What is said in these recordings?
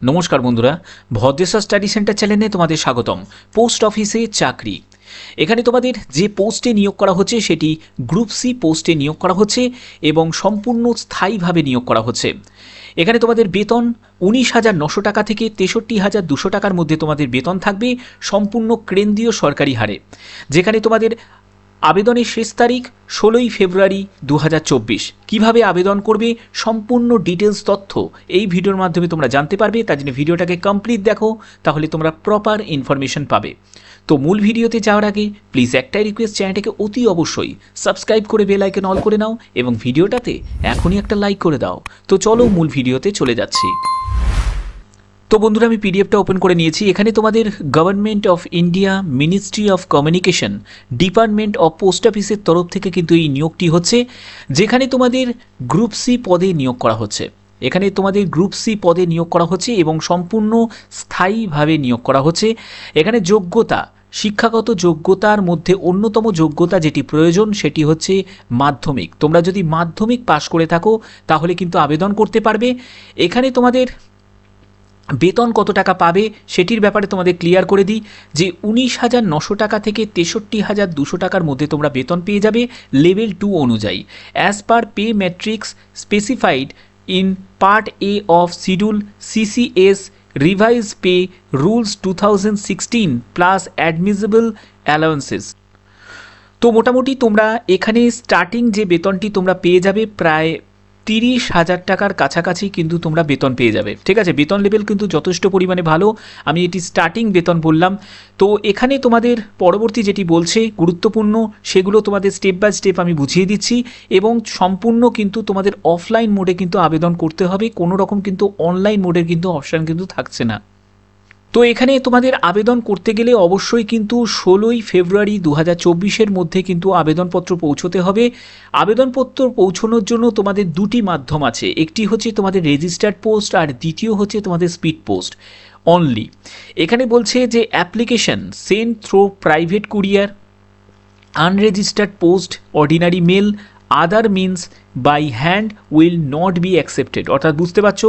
নমস্কার বন্ধুরা, Bhadreswar study centre চ্যানেলে তোমাদের স্বাগতম। পোস্ট অফিসে চাকরি, এখানে তোমাদের যে পোস্টে নিয়োগ করা হচ্ছে সেটি গ্রুপ সি পোস্টে নিয়োগ করা হচ্ছে এবং সম্পূর্ণ স্থায়ীভাবে নিয়োগ করা হচ্ছে। এখানে তোমাদের বেতন 19,900 টাকা থেকে 63,200 টাকার মধ্যে তোমাদের বেতন থাকবে, সম্পূর্ণ কেন্দ্রীয় সরকারি হারে। যেখানে তোমাদের আবেদনের শেষ তারিখ 16ই ফেব্রুয়ারি 2024। কীভাবে আবেদন করবে সম্পূর্ণ ডিটেলস তথ্য এই ভিডিওর মাধ্যমে তোমরা জানতে পারবে। তার জন্য ভিডিওটাকে কমপ্লিট দেখো, তাহলে তোমরা প্রপার ইনফরমেশন পাবে। তো মূল ভিডিওতে যাওয়ার আগে প্লিজ একটাই রিকোয়েস্ট, চ্যানেলটাকে অতি অবশ্যই সাবস্ক্রাইব করে বেল আইকন অল করে নাও এবং ভিডিওটাতে এখনই একটা লাইক করে দাও। তো চলো মূল ভিডিওতে চলে যাচ্ছি। তো বন্ধুরা, আমি পিডিএফটা ওপেন করে নিয়েছি। এখানে তোমাদের government of India, ministry of communication, department of post অফিসের তরফ থেকে কিন্তু এই নিয়োগটি হচ্ছে, যেখানে তোমাদের গ্রুপ সি পদে নিয়োগ করা হচ্ছে। এখানে তোমাদের গ্রুপ সি পদে নিয়োগ করা হচ্ছে এবং সম্পূর্ণ স্থায়ীভাবে নিয়োগ করা হচ্ছে। এখানে যোগ্যতা, শিক্ষাগত যোগ্যতার মধ্যে অন্যতম যোগ্যতা যেটি প্রয়োজন সেটি হচ্ছে মাধ্যমিক। তোমরা যদি মাধ্যমিক পাশ করে থাকো তাহলে কিন্তু আবেদন করতে পারবে। এখানে তোমাদের বেতন কত টাকা পাবে সেটির ব্যাপারে তোমাদের ক্লিয়ার করে দিই যে 19,900 টাকা থেকে 63,200 টাকার মধ্যে তোমরা বেতন পেয়ে যাবে লেভেল 2 অনুযায়ী, as per pay matrix specified in part A of schedule CCS revise pay rules 2016 plus admissible allowances. তো মোটামুটি তোমরা এখানে স্টার্টিং যে বেতনটি তোমরা পেয়ে যাবে প্রায় 30,000 টাকার কাছাকাছি কিন্তু তোমরা বেতন পেয়ে যাবে। ঠিক আছে, বেতন লেভেল কিন্তু যথেষ্ট পরিমাণে ভালো। আমি এটি স্টার্টিং বেতন বললাম। তো এখানে তোমাদের পরবর্তী যেটি বলছে গুরুত্বপূর্ণ, সেগুলো তোমাদের স্টেপ বাই স্টেপ আমি বুঝিয়ে দিচ্ছি এবং সম্পূর্ণ কিন্তু তোমাদের অফলাইন মোডে কিন্তু আবেদন করতে হবে। কোনো রকম কিন্তু অনলাইন মোডের কিন্তু অপশান কিন্তু থাকছে না। তো এখানে তোমাদের আবেদন করতে গেলে অবশ্যই কিন্তু 16ই ফেব্রুয়ারি 2024-এর মধ্যে কিন্তু আবেদনপত্র পৌঁছতে হবে। আবেদনপত্র পৌঁছানোর জন্য তোমাদের দুটি মাধ্যম আছে, একটি হচ্ছে তোমাদের রেজিস্টার্ড পোস্ট আর দ্বিতীয় হচ্ছে তোমাদের স্পিড পোস্ট অনলি। এখানে বলছে যে application send through private courier, unregistered post, ordinary mail, other means by hand will not be accepted. অর্থাৎ বুঝতে পারছো,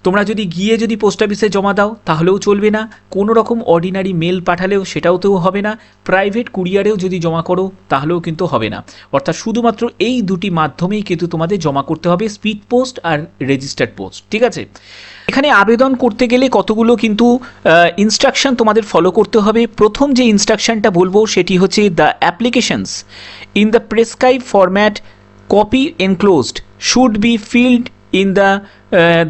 তোমরা যদি গিয়ে যদি পোস্ট অফিসে জমা দাও তাহলেও চলবে না, কোনো রকম অর্ডিনারি মেল পাঠালেও সেটাও তো হবে না, প্রাইভেট কুরিয়ারেও যদি জমা করো তাহলেও কিন্তু হবে না। অর্থাৎ শুধুমাত্র এই দুটি মাধ্যমেই কিন্তু তোমাদের জমা করতে হবে, স্পিড পোস্ট আর রেজিস্টার্ড পোস্ট। ঠিক আছে, এখানে আবেদন করতে গেলে কতগুলো কিন্তু ইনস্ট্রাকশন তোমাদের ফলো করতে হবে। প্রথম যে ইনস্ট্রাকশনটা বলবো সেটি হচ্ছে the applications in the prescribe format copy enclosed should be filled in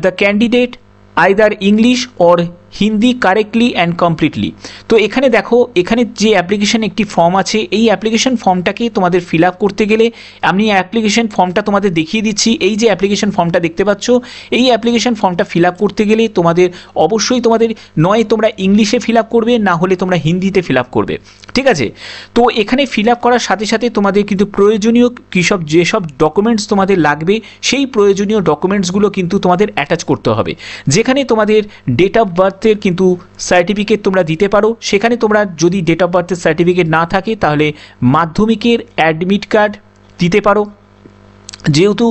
the candidate either English or Hindi correctly and completely. তো এখানে দেখো, এখানে যে অ্যাপ্লিকেশন একটি ফর্ম আছে, এই অ্যাপ্লিকেশন ফর্মটাকে তোমাদের ফিল আপ করতে গেলে আমি অ্যাপ্লিকেশন ফর্মটা তোমাদের দেখিয়ে দিচ্ছি। এই যে অ্যাপ্লিকেশন ফর্মটা দেখতে পাচ্ছ, এই অ্যাপ্লিকেশন ফর্মটা ফিল আপ করতে গেলে তোমাদের অবশ্যই তোমাদের নয় তোমরা ইংলিশে ফিল আপ করবে, না হলে তোমরা হিন্দিতে ফিল আপ করবে। ঠিক আছে, তো এখানে ফিল আপ করার সাথে সাথে তোমাদের কিন্তু প্রয়োজনীয় যেসব ডকুমেন্টস তোমাদের লাগবে সেই প্রয়োজনীয় ডকুমেন্টসগুলো কিন্তু তোমাদের অ্যাটাচ করতে হবে। যেখানে তোমাদের ডেট অফ বার্থ কিন্তু সার্টিফিকেট তোমরা দিতে পারো। সেখানে তোমরা যদি ডেট অফ বার্থের সার্টিফিকেট না থাকে তাহলে মাধ্যমিকের অ্যাডমিট কার্ড দিতে পারো, যেহেতু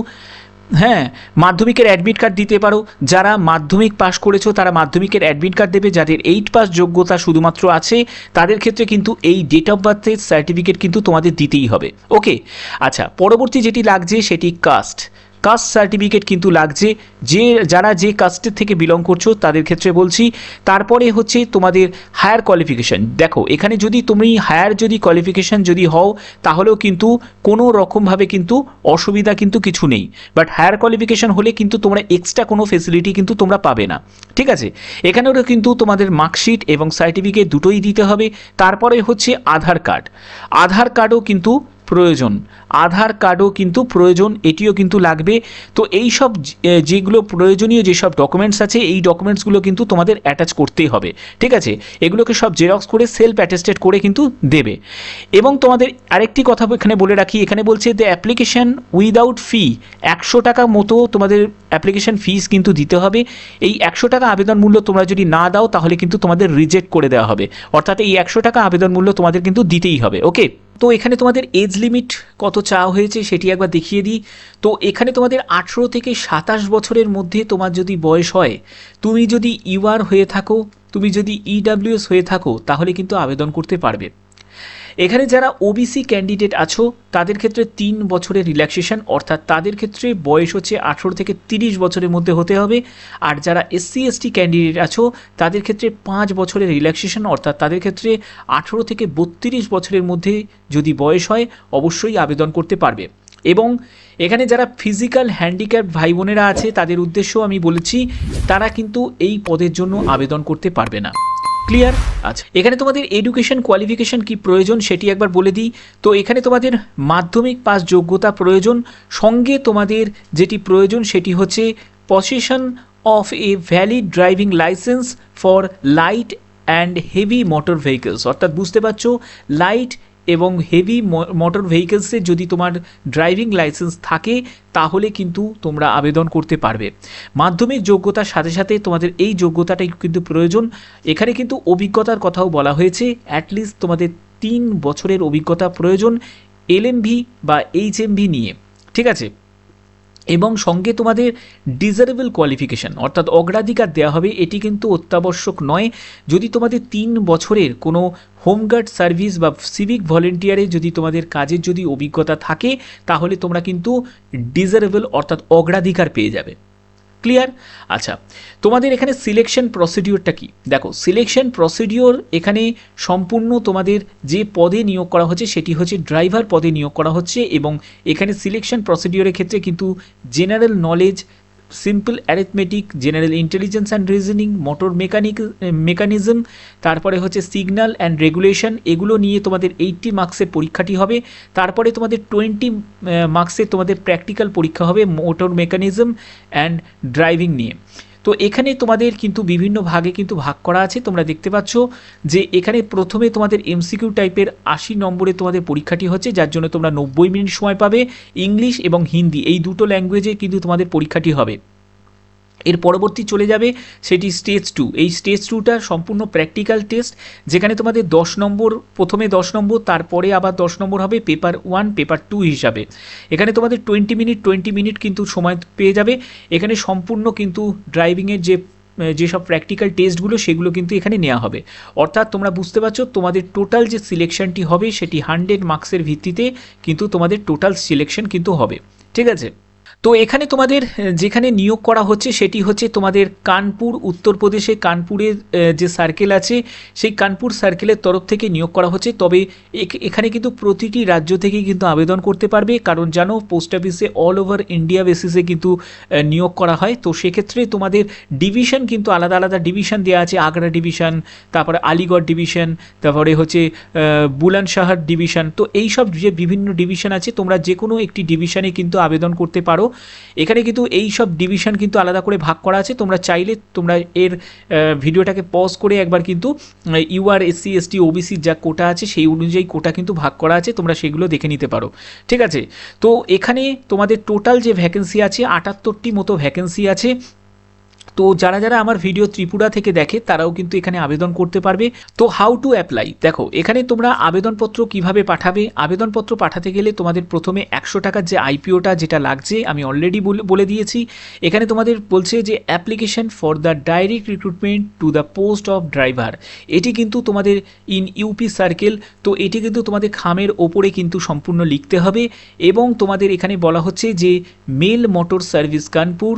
মাধ্যমিকের অ্যাডমিট কার্ড দিতে পারো। যারা মাধ্যমিক পাস করেছো তারা মাধ্যমিকের অ্যাডমিট কার্ড দেবে। যাদের 8 পাস যোগ্যতা শুধুমাত্র আছে তাদের ক্ষেত্রে কিন্তু এই ডেট অফ বার্থের সার্টিফিকেট কিন্তু তোমাদের দিতেই হবে। ওকে, আচ্ছা, পরবর্তী যেটি লাগছে সেটি কাস্ট সার্টিফিকেট কিন্তু লাগছে, যারা যে কাস্টের থেকে বিলং করছো তাদের ক্ষেত্রে বলছি। তারপরে হচ্ছে তোমাদের হায়ার কোয়ালিফিকেশান। দেখো, এখানে যদি তুমি হায়ার কোয়ালিফিকেশান যদি হও তাহলেও কিন্তু কোনো রকমভাবে কিন্তু অসুবিধা কিন্তু কিছু নেই, বাট হায়ার কোয়ালিফিকেশান হলে কিন্তু তোমরা এক্সট্রা কোনো ফেসিলিটি কিন্তু তোমরা পাবে না। ঠিক আছে, এখানেও কিন্তু তোমাদের মার্কশিট এবং সার্টিফিকেট দুটোই দিতে হবে। তারপরে হচ্ছে আধার কার্ডও কিন্তু প্রয়োজন, এটিও কিন্তু লাগবে। তো এই সব যেগুলো প্রয়োজনীয় যেসব ডকুমেন্টস আছে এই ডকুমেন্টসগুলো কিন্তু তোমাদের অ্যাটাচ করতেই হবে। ঠিক আছে, এগুলোকে সব জেরক্স করে সেলফ অ্যাটেস্টেড করে কিন্তু দেবে। এবং তোমাদের আরেকটি কথা এখানে বলে রাখি, এখানে বলছে দ্য অ্যাপ্লিকেশন উইদাউট ফি, 100 টাকা মতো তোমাদের অ্যাপ্লিকেশন ফিস কিন্তু দিতে হবে। এই 100 টাকা আবেদন মূল্য তোমরা যদি না দাও তাহলে কিন্তু তোমাদের রিজেক্ট করে দেওয়া হবে। অর্থাৎ এই 100 টাকা আবেদন মূল্য তোমাদের কিন্তু দিতেই হবে। ওকে, তো এখানে তোমাদের এজ লিমিট কত চাওয়া হয়েছে সেটি একবার দেখিয়ে দিই। তো এখানে তোমাদের 18 থেকে 27 বছরের মধ্যে তোমার যদি বয়স হয়, তুমি যদি ইউআর হয়ে থাকো, তুমি যদি ইডাব্লিউএস হয়ে থাকো, তাহলে কিন্তু আবেদন করতে পারবে। এখানে যারা ওবিসি ক্যান্ডিডেট আছো তাদের ক্ষেত্রে 3 বছরের রিল্যাক্সেশন, অর্থাৎ তাদের ক্ষেত্রে বয়স হচ্ছে 18 থেকে 30 বছরের মধ্যে হতে হবে। আর যারা এসসি এসটি ক্যান্ডিডেট আছো তাদের ক্ষেত্রে 5 বছরের রিল্যাক্সেশন, অর্থাৎ তাদের ক্ষেত্রে 18 থেকে 32 বছরের মধ্যে যদি বয়স হয় অবশ্যই আবেদন করতে পারবে। এবং এখানে যারা ফিজিক্যাল হ্যান্ডিক্যাপ ভাই বোনেরা আছে তাদের উদ্দেশ্যও আমি বলেছি, তারা কিন্তু এই পদের জন্য আবেদন করতে পারবে না। ক্লিয়ার? আচ্ছা, এখানে তোমাদের এডুকেশন কোয়ালিফিকেশন কি প্রয়োজন সেটি একবার বলে দিই। তো এখানে তোমাদের মাধ্যমিক পাস যোগ্যতা প্রয়োজন, সঙ্গে তোমাদের যেটি প্রয়োজন সেটি হচ্ছে possession of a valid driving licence for light and heavy motor vehicles, অর্থাৎ বুঝতে পারছো লাইট এবং হেভি মোটর ভেহিকলসে যদি তোমার ড্রাইভিং লাইসেন্স থাকে তাহলে কিন্তু তোমরা আবেদন করতে পারবে। মাধ্যমিক যোগ্যতার সাথে সাথে তোমাদের এই যোগ্যতাটাই কিন্তু প্রয়োজন। এখানে কিন্তু অভিজ্ঞতার কথাও বলা হয়েছে, অ্যাটলিস্ট তোমাদের 3 বছরের অভিজ্ঞতা প্রয়োজন এলএমভি বা এইচএমভি নিয়ে, ঠিক আছে। এবং সঙ্গে তোমাদের ডিজারেবল কোয়ালিফিকেশান অর্থাৎ অগ্রাধিকার দেওয়া হবে, এটি কিন্তু অত্যাবশ্যক নয়। যদি তোমাদের 3 বছরের কোনো হোমগার্ড সার্ভিস বা সিভিক ভলেন্টিয়ারে যদি তোমাদের কাজের যদি অভিজ্ঞতা থাকে তাহলে তোমরা কিন্তু ডিজারেবল অর্থাৎ অগ্রাধিকার পেয়ে যাবে। ক্লিয়ার? আচ্ছা, তোমাদের এখানে সিলেকশন প্রসিডিওরটা কি? দেখো, সিলেকশন প্রসিডিওর এখানে সম্পূর্ণ তোমাদের যে পদে নিয়োগ করা হচ্ছে সেটি হচ্ছে ড্রাইভার পদে নিয়োগ করা হচ্ছে। এবং এখানে সিলেকশন প্রসিডিওরের ক্ষেত্রে কিন্তু general knowledge, simple arithmetic, general intelligence and reasoning, motor mechanism, তারপরে হচ্ছে সিগন্যাল অ্যান্ড রেগুলেশন, এগুলো নিয়ে তোমাদের 80 মার্কসের পরীক্ষাটি হবে। তারপরে তোমাদের 20 মার্কসের তোমাদের প্র্যাকটিক্যাল পরীক্ষা হবে মোটর মেকানিজম অ্যান্ড ড্রাইভিং নিয়ে। তো এখানে তোমাদের কিন্তু বিভিন্ন ভাগে কিন্তু ভাগ করা আছে। তোমরা দেখতে পাচ্ছ যে এখানে প্রথমে তোমাদের এমসিকিউ টাইপের 80 নম্বরে তোমাদের পরীক্ষাটি হচ্ছে, যার জন্য তোমরা 90 মিনিট সময় পাবে। ইংলিশ এবং হিন্দি এই দুটো ল্যাঙ্গুয়েজে কিন্তু তোমাদের পরীক্ষাটি হবে। এর পরবর্তী চলে যাবে সেটি স্টেজ 2। এই স্টেজ 2টা সম্পূর্ণ প্র্যাকটিক্যাল টেস্ট, যেখানে তোমাদের 10 নম্বর, প্রথমে 10 নম্বর, তারপরে আবার 10 নম্বর হবে পেপার 1 পেপার 2 হিসাবে। এখানে তোমাদের 20 মিনিট কিন্তু সময় পেয়ে যাবে। এখানে সম্পূর্ণ কিন্তু ড্রাইভিংয়ের যেসব প্র্যাকটিক্যাল টেস্টগুলো সেগুলো কিন্তু এখানে নেওয়া হবে। অর্থাৎ তোমরা বুঝতে পারছো তোমাদের টোটাল যে সিলেকশনটি হবে সেটি 100 মার্কসের ভিত্তিতে কিন্তু তোমাদের টোটাল সিলেকশন কিন্তু হবে, ঠিক আছে। তো এখানে তোমাদের যেখানে নিয়োগ করা হচ্ছে সেটি হচ্ছে তোমাদের কানপুর, উত্তরপ্রদেশে কানপুরের যে সার্কেল আছে সেই কানপুর সার্কেলের তরফ থেকে নিয়োগ করা হচ্ছে। তবে এখানে কিন্তু প্রতিটি রাজ্য থেকেই কিন্তু আবেদন করতে পারবে, কারণ জানো পোস্ট অফিসে অল ওভার ইন্ডিয়া বেসিসে কিন্তু নিয়োগ করা হয়। তো সেক্ষেত্রে তোমাদের ডিভিশন কিন্তু আলাদা আলাদা ডিভিশন দেওয়া আছে, আগ্রা ডিভিশন, তারপরে আলিগড় ডিভিশন, তারপরে হচ্ছে বুলন্দশহর ডিভিশন। তো এই সব যে বিভিন্ন ডিভিশন আছে তোমরা যে কোনো একটি ডিভিশনে কিন্তু আবেদন করতে পারো। এখানে কিন্তু এই সব ডিভিশন কিন্তু আলাদা করে ভাগ করা আছে। তোমরা চাইলে তোমরা এর ভিডিওটাকে পজ করে একবার কিন্তু ইউআর, এসসি, এসটি, ওবিসি যা কোটা আছে সেই অনুযায়ী কোটা কিন্তু ভাগ করা আছে, তোমরা সেগুলো দেখে নিতে পারো, ঠিক আছে। তো এখানে তোমাদের টোটাল যে ভ্যাকেন্সি আছে 78টি মতো ভ্যাকেন্সি আছে। তো যারা যারা আমার ভিডিও ত্রিপুরা থেকে দেখে তারাও কিন্তু এখানে আবেদন করতে পারবে। তো হাউ টু অ্যাপ্লাই, দেখো এখানে তোমরা আবেদনপত্র কিভাবে পাঠাবে। আবেদনপত্র পাঠাতে গেলে তোমাদের প্রথমে 100 টাকার যে আইপিওটা যেটা লাগছে আমি অলরেডি বলে দিয়েছি। এখানে তোমাদের বলছে যে application for the direct recruitment to the post of driver, এটি কিন্তু তোমাদের ইন ইউপি সার্কেল। তো এটি কিন্তু তোমাদের খামের ওপরে কিন্তু সম্পূর্ণ লিখতে হবে। এবং তোমাদের এখানে বলা হচ্ছে যে mail motor service Kanpur,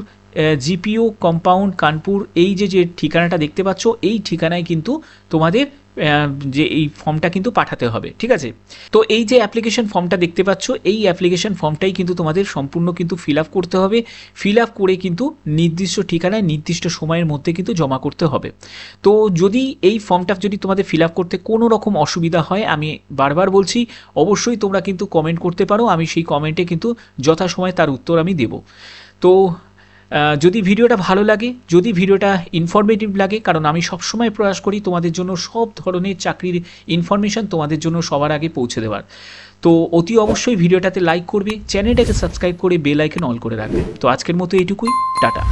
GPO compound Kanpur, এই যে ঠিকানাটা দেখতে পাচ্ছ এই ঠিকানায় কিন্তু তোমাদের যে এই ফর্মটা কিন্তু পাঠাতে হবে, ঠিক আছে। তো এই যে অ্যাপ্লিকেশন ফর্মটা দেখতে পাচ্ছ এই অ্যাপ্লিকেশন ফর্মটাই কিন্তু তোমাদের সম্পূর্ণ কিন্তু ফিল আপ করতে হবে। ফিল আপ করে কিন্তু নির্দিষ্ট ঠিকানায় নির্দিষ্ট সময়ের মধ্যে কিন্তু জমা করতে হবে। তো যদি এই ফর্মটা যদি তোমাদের ফিল আপ করতে কোনো রকম অসুবিধা হয়, আমি বারবার বলছি অবশ্যই তোমরা কিন্তু কমেন্ট করতে পারো, আমি সেই কমেন্টে কিন্তু যথাসময়ে তার উত্তর আমি দেব। তো যদি ভিডিওটা ভালো লাগে, যদি ভিডিওটা ইনফরমেটিভ লাগে, কারণ আমি সবসময় প্রয়াস করি তোমাদের জন্য সব ধরনের চাকরির ইনফরমেশান তোমাদের জন্য সবার আগে পৌঁছে দেওয়ার। তো অতি অবশ্যই ভিডিওটাতে লাইক করবে, চ্যানেলটাকে সাবস্ক্রাইব করে বেল আইকন অল করে রাখবে। তো আজকের মতো এইটুকুই, টাটা।